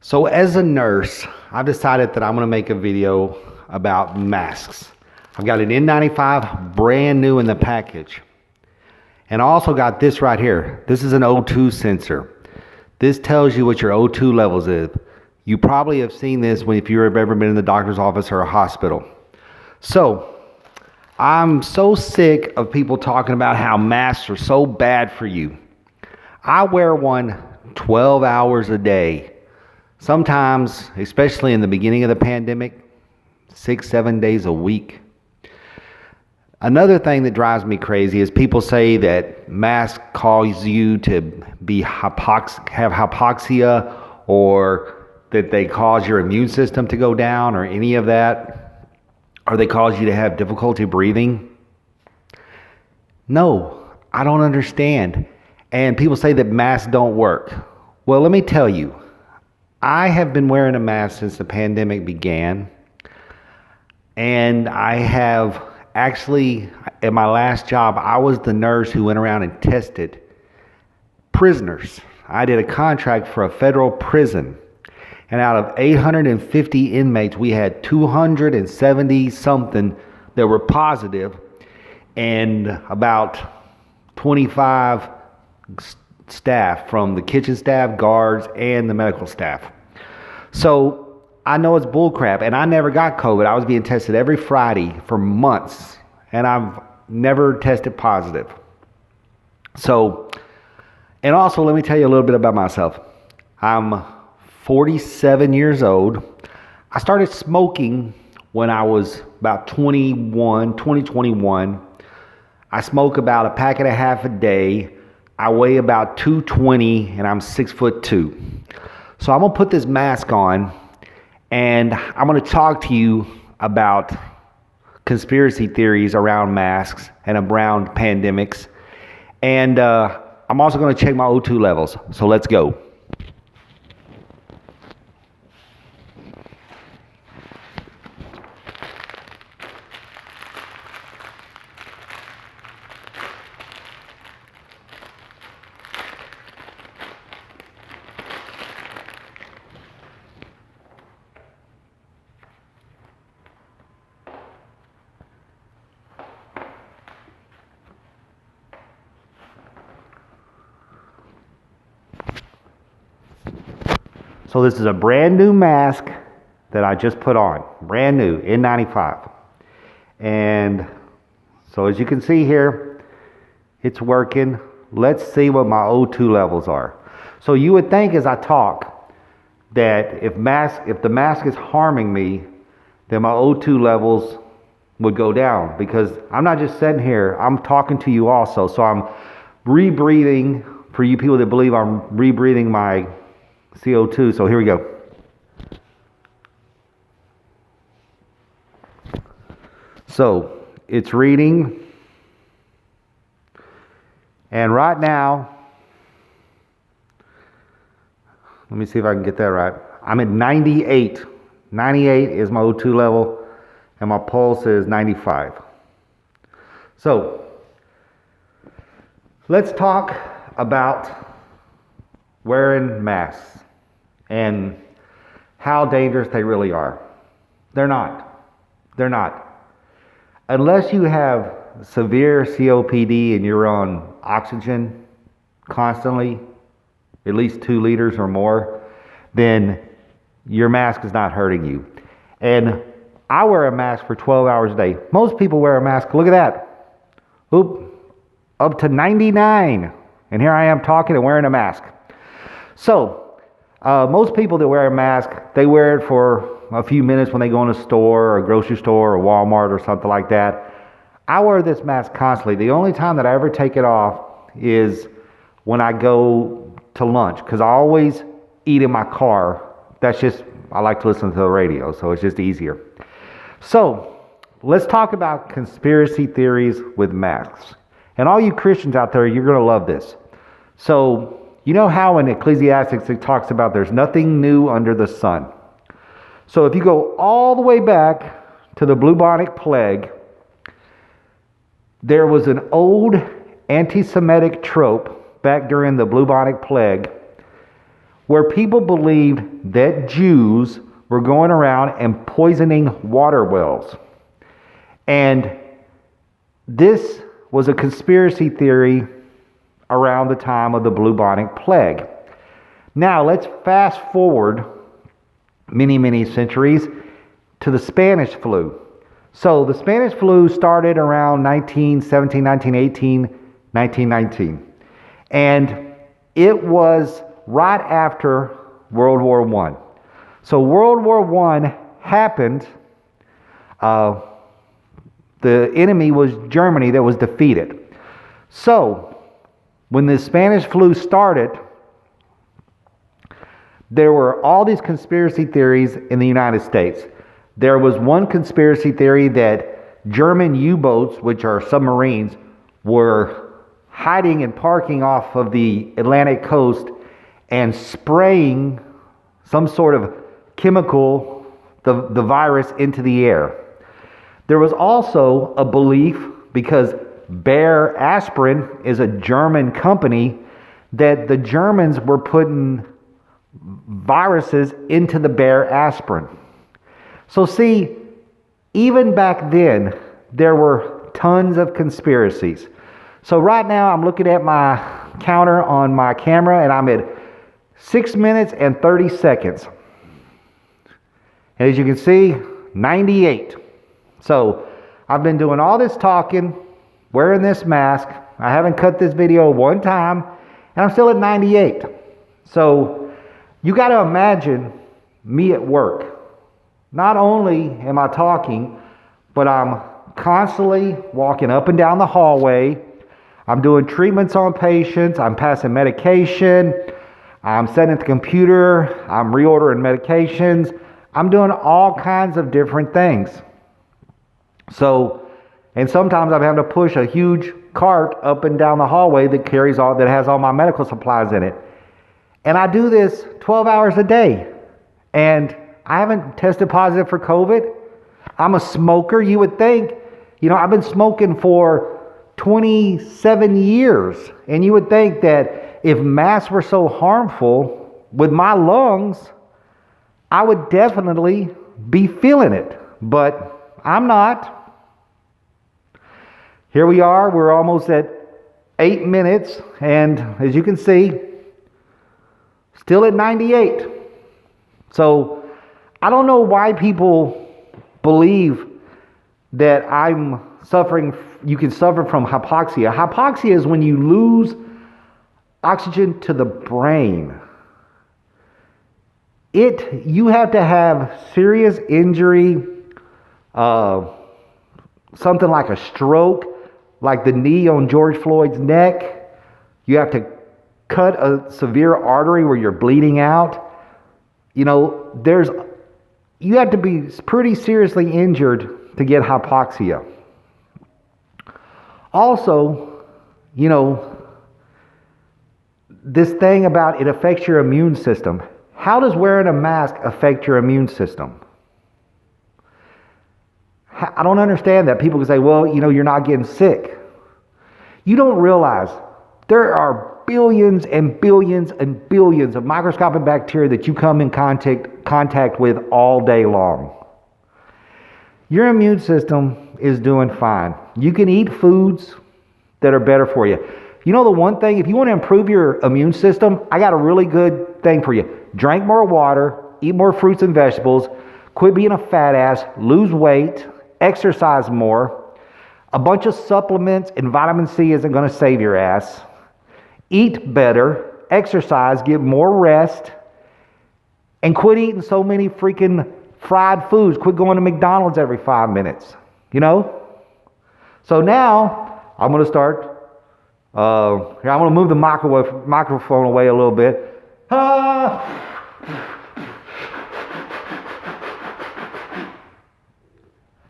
So as a nurse, I've decided that I'm going to make a video about masks. I've got an N95 brand new in the package. And I also got this right here. This is an O2 sensor. This tells you what your O2 levels is. You probably have seen this if you've ever been in the doctor's office or a hospital. So I'm so sick of people talking about how masks are so bad for you. I wear one 12 hours a day. Sometimes, especially in the beginning of the pandemic, 6-7 days a week. Another thing that drives me crazy is people say that masks cause you to be have hypoxia, or that they cause your immune system to go down, or any of that, or they cause you to have difficulty breathing. No, I don't understand. And people say that masks don't work. Well, let me tell you, I have been wearing a mask since the pandemic began, and I have actually, at my last job, I was the nurse who went around and tested prisoners. I did a contract for a federal prison, and out of 850 inmates, we had 270 something that were positive, and about 25 staff, from the kitchen staff, guards, and the medical staff. So I know it's bullcrap, and I never got COVID. I was being tested every Friday for months, and I've never tested positive. So, and also let me tell you a little bit about myself. I'm 47 years old. I started smoking when I was about 2021. I smoke about a pack and a half a day. I weigh about 220, and I'm 6'2". So I'm gonna put this mask on, and I'm gonna talk to you about conspiracy theories around masks and around pandemics. And I'm also gonna check my O2 levels. So let's go. So this is a brand new mask that I just put on. Brand new, N95. And so as you can see here, it's working. Let's see what my O2 levels are. So you would think as I talk that if the mask is harming me, then my O2 levels would go down, because I'm not just sitting here, I'm talking to you also. So I'm rebreathing, for you people that believe I'm rebreathing my CO2. So here we go. So it's reading, and right now, let me see if I can get that right. I'm at 98. 98 is my O2 level, and my pulse is 95. So let's talk about wearing masks and how dangerous they really are. They're not. They're not. Unless you have severe COPD and you're on oxygen constantly, at least 2 liters or more, then your mask is not hurting you. And I wear a mask for 12 hours a day. Most people wear a mask, look at that. Oop, up to 99. And here I am talking and wearing a mask. So, most people that wear a mask, they wear it for a few minutes when they go in a store or a grocery store or Walmart or something like that. I wear this mask constantly. The only time that I ever take it off is when I go to lunch, because I always eat in my car. That's just, I like to listen to the radio, so it's just easier. So, let's talk about conspiracy theories with masks. And all you Christians out there, you're going to love this. So, you know how in Ecclesiastes it talks about there's nothing new under the sun. So if you go all the way back to the bubonic plague, there was an old anti-Semitic trope back during the bubonic plague where people believed that Jews were going around and poisoning water wells. And this was a conspiracy theory around the time of the bubonic plague. Now let's fast forward many centuries to the Spanish flu. So the Spanish flu started around 1917, 1918, 1919. And it was right after World War I. So World War I happened. The enemy was Germany that was defeated. So when the Spanish flu started, there were all these conspiracy theories in the United States. There was one conspiracy theory that German U-boats, which are submarines, were hiding and parking off of the Atlantic coast and spraying some sort of chemical, the virus, into the air. There was also a belief, because Bayer Aspirin is a German company, that the Germans were putting viruses into the Bayer Aspirin. So see, even back then, there were tons of conspiracies. So right now, I'm looking at my counter on my camera, and I'm at 6 minutes and 30 seconds. And as you can see, 98. So I've been doing all this talking, wearing this mask. I haven't cut this video one time, and I'm still at 98. So you got to imagine me at work. Not only am I talking, but I'm constantly walking up and down the hallway. I'm doing treatments on patients. I'm passing medication. I'm setting at the computer. I'm reordering medications. I'm doing all kinds of different things. So, and sometimes I'm having to push a huge cart up and down the hallway that has all my medical supplies in it. And I do this 12 hours a day. And I haven't tested positive for COVID. I'm a smoker. You would think, I've been smoking for 27 years. And you would think that if masks were so harmful with my lungs, I would definitely be feeling it. But I'm not. Here we are. We're almost at 8 minutes. And as you can see, still at 98. So I don't know why people believe that I'm suffering. You can suffer from hypoxia. Hypoxia is when you lose oxygen to the brain. You have to have serious injury, something like a stroke, like the knee on George Floyd's neck. You have to cut a severe artery where you're bleeding out. You have to be pretty seriously injured to get hypoxia. Also, this thing about it affects your immune system. How does wearing a mask affect your immune system? I don't understand that. People can say, well, you're not getting sick. You don't realize there are billions and billions and billions of microscopic bacteria that you come in contact with all day long. Your immune system is doing fine. You can eat foods that are better for you. The one thing, if you want to improve your immune system, I got a really good thing for you. Drink more water, eat more fruits and vegetables, quit being a fat ass, lose weight, exercise more. A bunch of supplements and vitamin C isn't going to save your ass. Eat better, exercise, get more rest, and quit eating so many freaking fried foods. Quit going to McDonald's every 5 minutes. So now I'm going to start. I'm going to move the microphone away a little bit.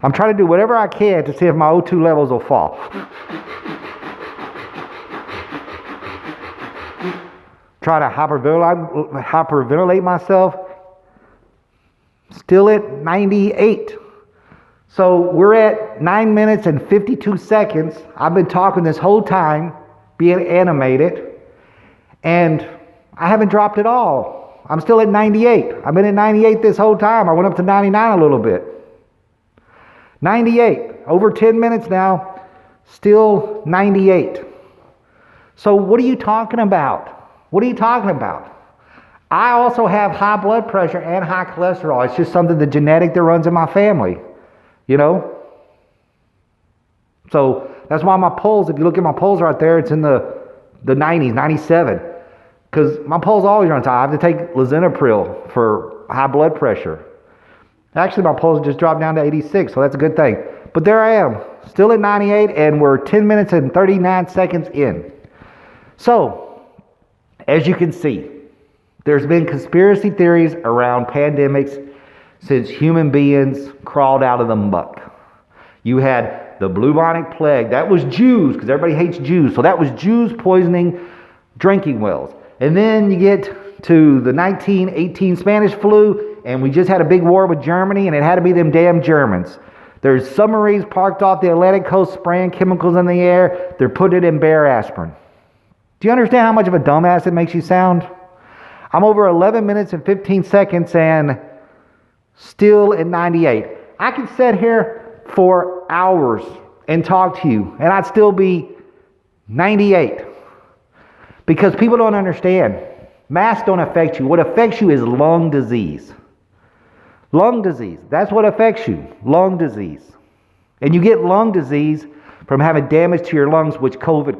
I'm trying to do whatever I can to see if my O2 levels will fall. Try to hyperventilate myself. Still at 98. So we're at 9 minutes and 52 seconds. I've been talking this whole time, being animated, and I haven't dropped at all. I'm still at 98. I've been at 98 this whole time. I went up to 99 a little bit. 98. Over 10 minutes now. Still 98. So what are you talking about? What are you talking about? I also have high blood pressure and high cholesterol. It's just something, the genetic that runs in my family. You know? So that's why my pulse, if you look at my pulse right there, it's in the 90s, 97. Because my pulse always runs high. I have to take lisinopril for high blood pressure. Actually, my pulse just dropped down to 86, so that's a good thing. But there I am, still at 98, and we're 10 minutes and 39 seconds in. So, as you can see, there's been conspiracy theories around pandemics since human beings crawled out of the muck. You had the bubonic plague. That was Jews, because everybody hates Jews. So that was Jews poisoning drinking wells. And then you get to the 1918 Spanish flu, and we just had a big war with Germany, and it had to be them damn Germans. There's submarines parked off the Atlantic coast spraying chemicals in the air. They're putting it in Bayer aspirin. Do you understand how much of a dumbass it makes you sound? I'm over 11 minutes and 15 seconds and still at 98. I could sit here for hours and talk to you, and I'd still be 98. Because people don't understand. Masks don't affect you. What affects you is lung disease. Lung disease. That's what affects you. Lung disease. And you get lung disease from having damage to your lungs, which COVID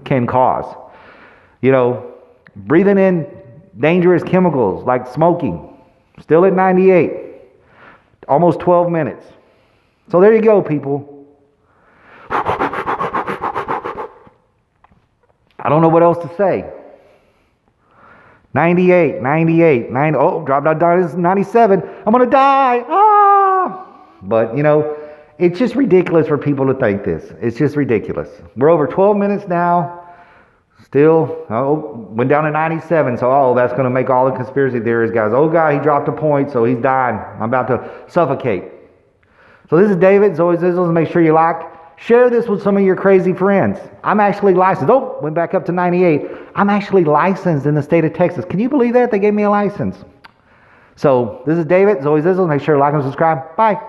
can cause. You know, breathing in dangerous chemicals like smoking. Still at 98. Almost 12 minutes. So there you go, people. I don't know what else to say. 98, 98, 90. Oh, dropped down to 97. I'm going to die. Ah! But, you know, it's just ridiculous for people to think this. It's just ridiculous. We're over 12 minutes now. Still, went down to 97. So, that's going to make all the conspiracy theories, guys. Oh, God, he dropped a point, so he's dying. I'm about to suffocate. So this is David, Zoe Zizzles. Make sure you like. Share this with some of your crazy friends. I'm actually licensed. Oh, went back up to 98. I'm actually licensed in the state of Texas. Can you believe that? They gave me a license. So this is David, Zoe Zizzles. Make sure to like and subscribe. Bye.